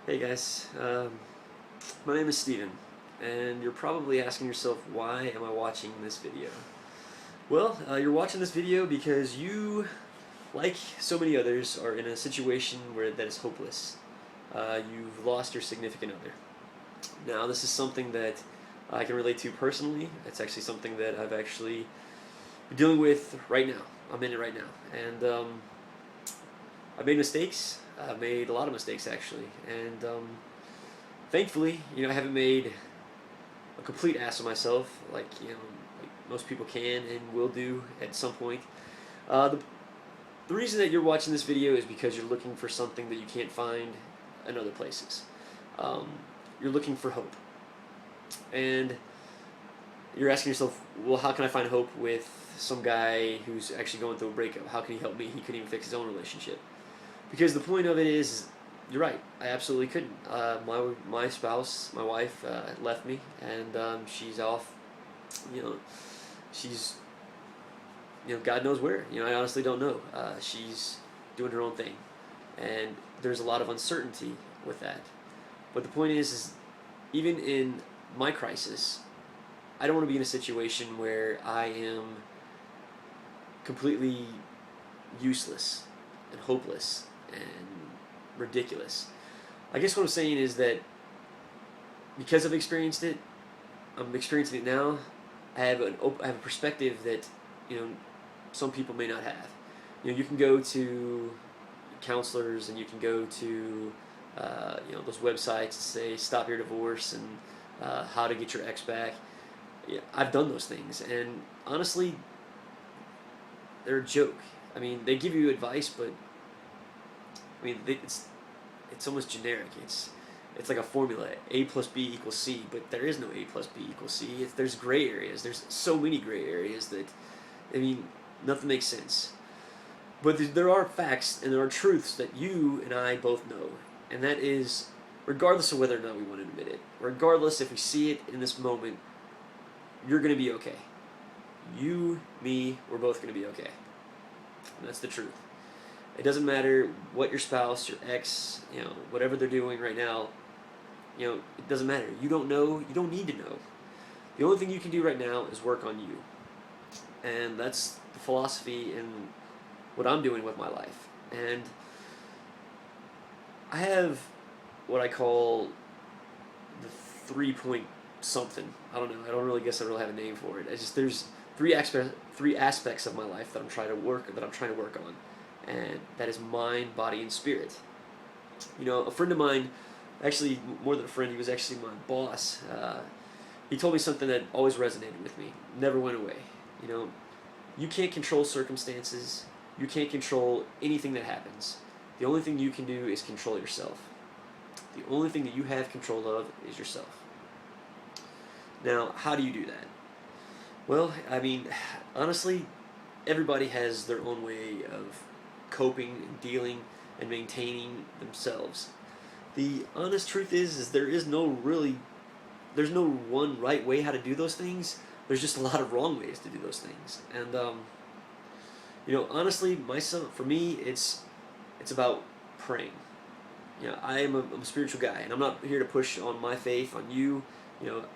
Hey guys, my name is Steven, and you're probably asking yourself, why am I watching this video? Well, you're watching this video because you, like so many others, are in a situation where that is hopeless. You've lost your significant other. Now, this is something that I can relate to personally. It's actually something that I've actually been dealing with right now. I'm in it right now, and I've made mistakes. I've made a lot of mistakes actually, and thankfully, I haven't made a complete ass of myself, like most people can and will do at some point. The reason that you're watching this video is because you're looking for something that you can't find in other places. Um, you're looking for hope, and you're asking yourself, well, how can I find hope with some guy who's actually going through a breakup? How can he help me? He couldn't even fix his own relationship. Because the point of it is, you're right. I absolutely couldn't. My spouse, my wife, left me, and she's off. You know, she's God knows where. I honestly don't know. She's doing her own thing, and there's a lot of uncertainty with that. But the point is even in my crisis, I don't want to be in a situation where I am completely useless and hopeless and ridiculous. I guess what I'm saying is that because I've experienced it, I'm experiencing it now. I have a perspective that some people may not have. You can go to counselors and you can go to those websites that say stop your divorce and how to get your ex back. Yeah, I've done those things, and honestly, they're a joke. I mean, they give you advice, but it's almost generic. It's like a formula: A plus B equals C, but there is no A plus B equals C. There's gray areas. There's so many gray areas that, I mean, nothing makes sense. But there are facts and there are truths that you and I both know, and that is, regardless of whether or not we want to admit it, regardless if we see it in this moment, you're going to be okay. You, me, we're both going to be okay. And that's the truth. It doesn't matter what your spouse, your ex, whatever they're doing right now, it doesn't matter. You don't know, you don't need to know. The only thing you can do right now is work on you. And that's the philosophy and what I'm doing with my life. And I have what I call the 3 point something. I don't know. I don't really guess I really have a name for it. It's just there's three aspects of my life that I'm trying to work on, and that is mind, body, and spirit. A friend of mine, actually more than a friend, he was actually my boss. He told me something that always resonated with me, never went away. You can't control circumstances. You can't control anything that happens. The only thing you can do is control yourself. The only thing that you have control of is yourself. Now, how do you do that? Well, I mean, honestly, everybody has their own way of coping and dealing and maintaining themselves. The honest truth is there's no one right way how to do those things. There's just a lot of wrong ways to do those things. And honestly, for me, it's about praying. I'm a spiritual guy, and I'm not here to push on my faith on you.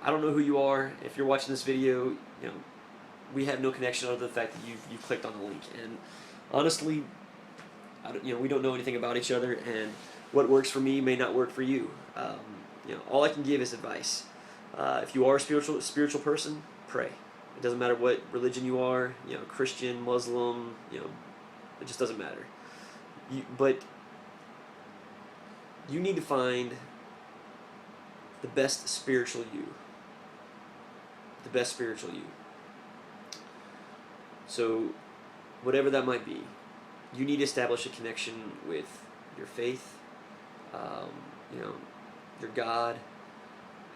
I don't know who you are. If you're watching this video, we have no connection other than the fact that you've clicked on the link. And honestly, we don't know anything about each other, and what works for me may not work for you. All I can give is advice. If you are a spiritual person, pray. It doesn't matter what religion you are, Christian, Muslim, it just doesn't matter. But you need to find the best spiritual you. The best spiritual you. So, whatever that might be, you need to establish a connection with your faith, your God,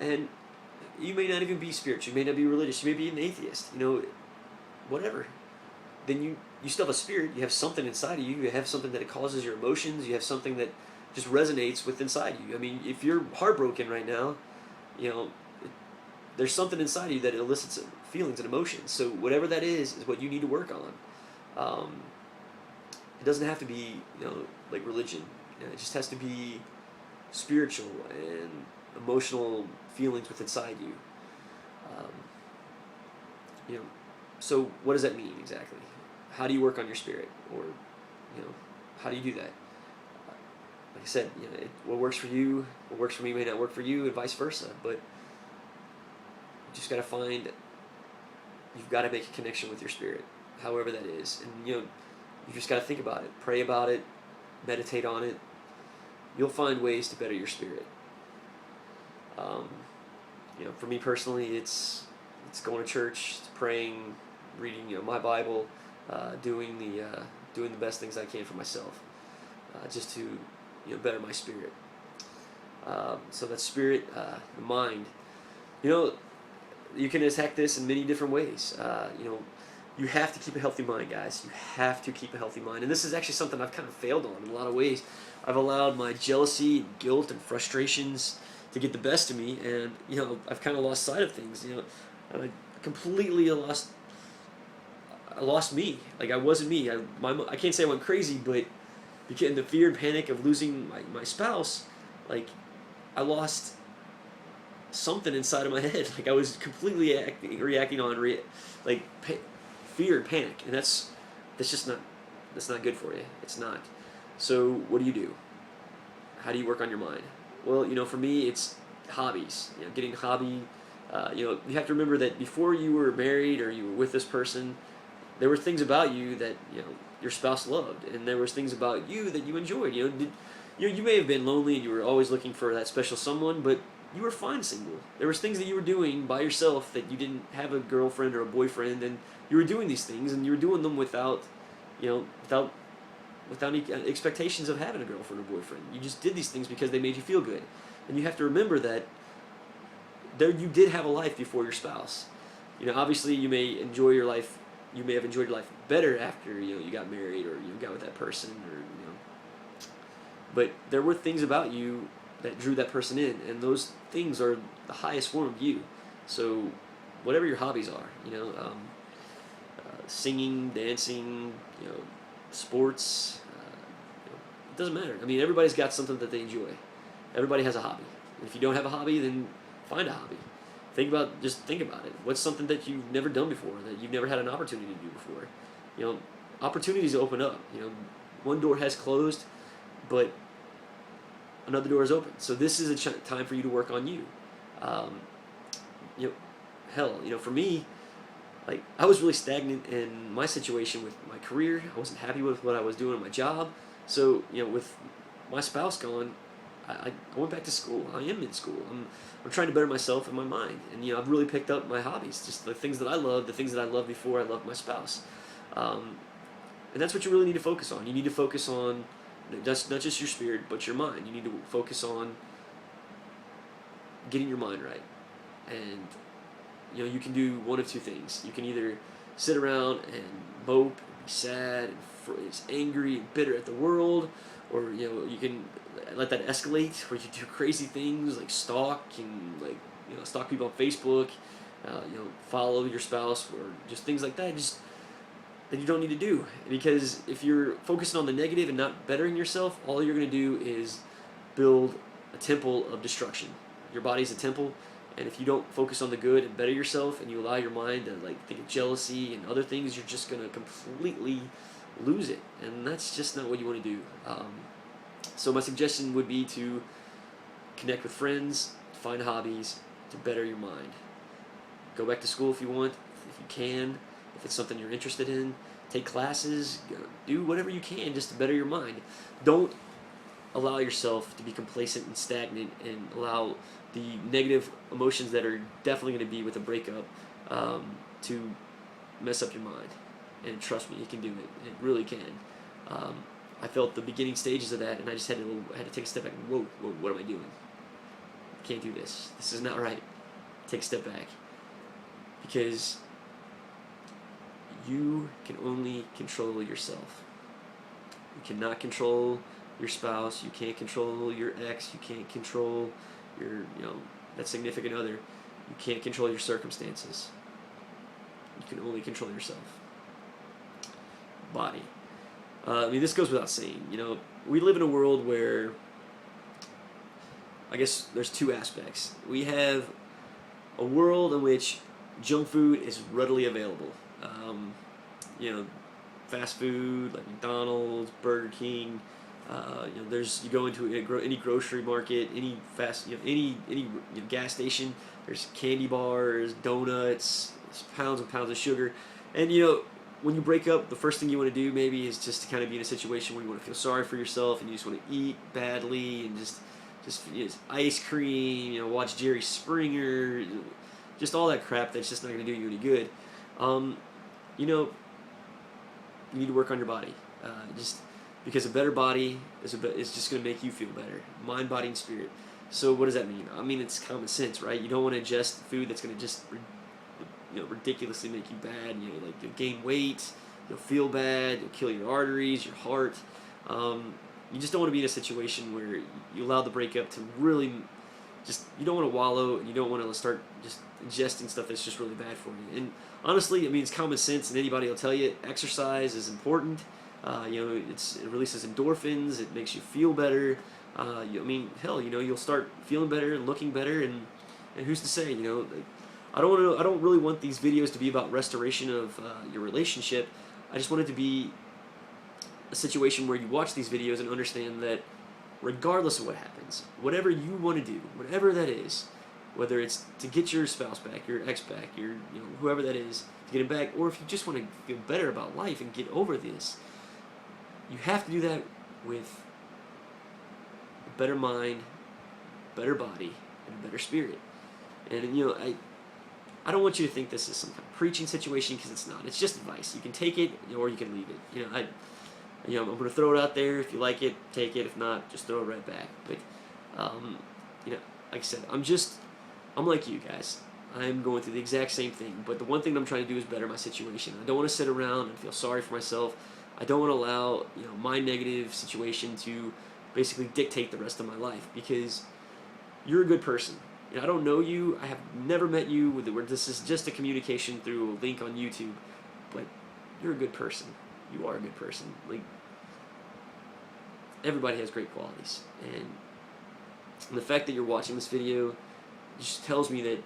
and you may not even be spiritual, you may not be religious, you may be an atheist, whatever. Then you still have a spirit, you have something inside of you, you have something that causes your emotions, you have something that just resonates with inside you. I mean, if you're heartbroken right now, there's something inside of you that elicits feelings and emotions. So whatever that is what you need to work on. It doesn't have to be, like religion. It just has to be spiritual and emotional feelings within inside you. Um, you know, so what does that mean exactly? How do you work on your spirit, or how do you do that? Like I said, what works for you, what works for me may not work for you, and vice versa. But you just got to find. You've got to make a connection with your spirit, however that is, and you just got to think about it, pray about it, meditate on it. You'll find ways to better your spirit. Um, for me personally, it's going to church, it's praying, reading my Bible, doing the best things I can for myself, just to better my spirit. So that spirit, the mind. You can attack this in many different ways. You have to keep a healthy mind, guys. You have to keep a healthy mind. And this is actually something I've kind of failed on in a lot of ways. I've allowed my jealousy, guilt, and frustrations to get the best of me, and I've kind of lost sight of things. I completely I lost me. Like, I wasn't me. I can't say I went crazy, but because the fear and panic of losing my spouse, like, I lost something inside of my head. Like, I was completely reacting on fear and panic, and that's not good for you. It's not. So what do? How do you work on your mind? Well, for me, it's hobbies. Getting a hobby. You have to remember that before you were married or you were with this person, there were things about you that your spouse loved, and there was things about you that you enjoyed. You may have been lonely and you were always looking for that special someone, but you were fine single. There was things that you were doing by yourself that you didn't have a girlfriend or a boyfriend, and you were doing these things, and you were doing them without any expectations of having a girlfriend or boyfriend. You just did these things because they made you feel good. And you have to remember that you did have a life before your spouse. Obviously you may enjoy your life. You may have enjoyed your life better after you got married or you got with that person, or but there were things about you that drew that person in, and those things are the highest form of you. So whatever your hobbies are, singing, dancing, sports, it doesn't matter. I mean, everybody's got something that they enjoy. Everybody has a hobby. And if you don't have a hobby, then find a hobby. Think about it. What's something that you've never done before, that you've never had an opportunity to do before? Opportunities open up. One door has closed, but another door is open. So this is a time for you to work on you. For me, like, I was really stagnant in my situation with my career. I wasn't happy with what I was doing in my job. So with my spouse gone, I went back to school. I am in school. I'm trying to better myself in my mind, and I've really picked up my hobbies, just the things that I love, the things that I loved before I loved my spouse, and that's what you really need to focus on. You need to focus on not just your spirit, but your mind. You need to focus on getting your mind right, and you can do one of two things. You can either sit around and mope and be sad and angry and bitter at the world, or you can let that escalate where you do crazy things like stalk people on Facebook, follow your spouse, or just things like that. That you don't need to do, because if you're focusing on the negative and not bettering yourself, all you're going to do is build a temple of destruction. Your body's a temple, and if you don't focus on the good and better yourself, and you allow your mind to think of jealousy and other things, you're just going to completely lose it, and that's just not what you want to do. So my suggestion would be to connect with friends, find hobbies to better your mind. Go back to school if you want, if you can, if it's something you're interested in. Take classes, do whatever you can just to better your mind. Don't allow yourself to be complacent and stagnant and allow the negative emotions that are definitely going to be with a breakup to mess up your mind. And trust me, it can do it. It really can. I felt the beginning stages of that, and I just had to take a step back. Whoa, what am I doing? I can't do this. This is not right. Take a step back. Because you can only control yourself. You cannot control your spouse. You can't control your ex. You can't control your, that significant other. You can't control your circumstances. You can only control yourself. Body. This goes without saying. We live in a world where I guess there's two aspects. We have a world in which junk food is readily available. You know, fast food like McDonald's, Burger King. You go into any grocery market, any gas station. There's candy bars, donuts, pounds and pounds of sugar, and when you break up, the first thing you want to do maybe is just to kind of be in a situation where you want to feel sorry for yourself and you just want to eat badly and just ice cream, watch Jerry Springer, just all that crap that's just not going to do you any good. You need to work on your body. Just because a better body is just going to make you feel better, mind, body, and spirit. So what does that mean? I mean, it's common sense, right? You don't want to ingest food that's going to just ridiculously make you bad. Like you'll gain weight, you'll feel bad, you'll kill your arteries, your heart. You just don't want to be in a situation where you allow the breakup to really you don't want to wallow, and you don't want to start just ingesting stuff that's just really bad for you. And honestly, I mean, it's common sense, and anybody will tell you exercise is important. It releases endorphins, it makes you feel better. Hell, you'll start feeling better and looking better, and who's to say, I don't really want these videos to be about restoration of your relationship. I just want it to be a situation where you watch these videos and understand that regardless of what happens, whatever you want to do, whatever that is, whether it's to get your spouse back, your ex back, your whoever that is, to get him back, or if you just want to feel better about life and get over this, you have to do that with a better mind, better body, and a better spirit. And I don't want you to think this is some kind of preaching situation, because it's not. It's just advice. You can take it or you can leave it. I'm going to throw it out there. If you like it, take it. If not, just throw it right back. But like I said, I'm like you guys. I'm going through the exact same thing. But the one thing I'm trying to do is better my situation. I don't want to sit around and feel sorry for myself. I don't want to allow my negative situation to basically dictate the rest of my life, because you're a good person. I don't know you. I have never met you. This is just a communication through a link on YouTube. But you're a good person. You are a good person. Like, everybody has great qualities. And the fact that you're watching this video just tells me that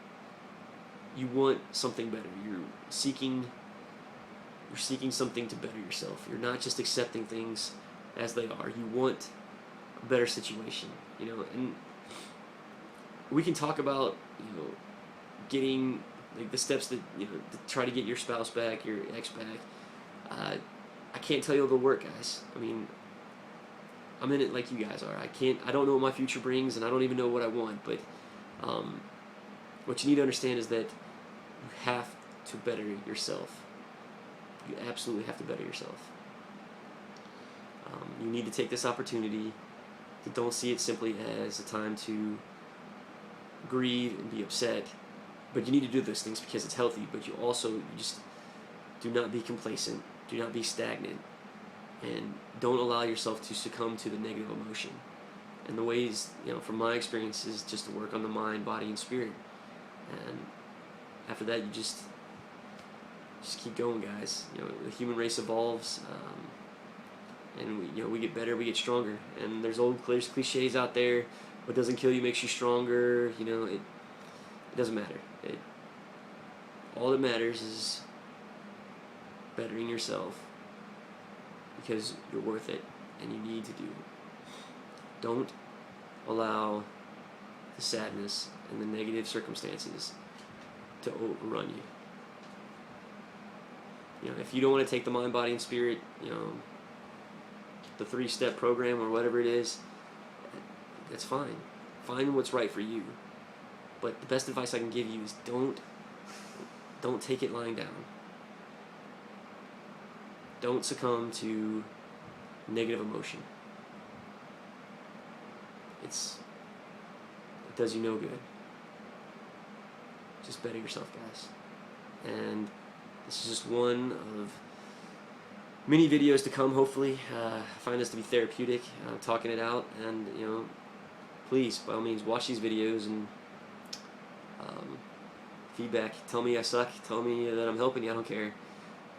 you want something better. You're seeking something to better yourself. You're not just accepting things as they are. You want a better situation. And we can talk about getting the steps that to try to get your spouse back, your ex back. I can't tell you it'll work, guys. I mean, I'm in it like you guys are. I don't know what my future brings, and I don't even know what I want. But what you need to understand is that you have to better yourself. You absolutely have to better yourself. You need to take this opportunity to don't see it simply as a time to grieve and be upset, but you need to do those things because it's healthy. But you just do not be complacent, do not be stagnant, and don't allow yourself to succumb to the negative emotion. And the ways, from my experience, is just to work on the mind, body, and spirit. And after that, you just keep going, guys. The human race evolves, and we get better, we get stronger. And there's cliches out there. What doesn't kill you makes you stronger. It doesn't matter. All that matters is bettering yourself, because you're worth it, and you need to do it. Don't allow the sadness and the negative circumstances to overrun you. If you don't want to take the mind, body, and spirit, the 3-step program or whatever it is, that's fine. Find what's right for you. But the best advice I can give you is don't take it lying down. Don't succumb to negative emotion. It does you no good. Just better yourself, guys. And this is just one of many videos to come, hopefully. I find this to be therapeutic, talking it out. And, please, by all means, watch these videos and feedback. Tell me I suck. Tell me that I'm helping you. I don't care.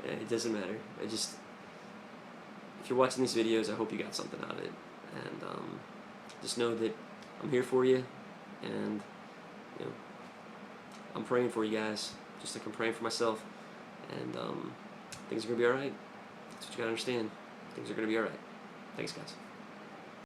It doesn't matter. If you're watching these videos, I hope you got something out of it. And just know that I'm here for you, and you know, I'm praying for you guys, just like I'm praying for myself, and things are gonna be all right. That's what you gotta understand. Things are gonna be all right. Thanks, guys.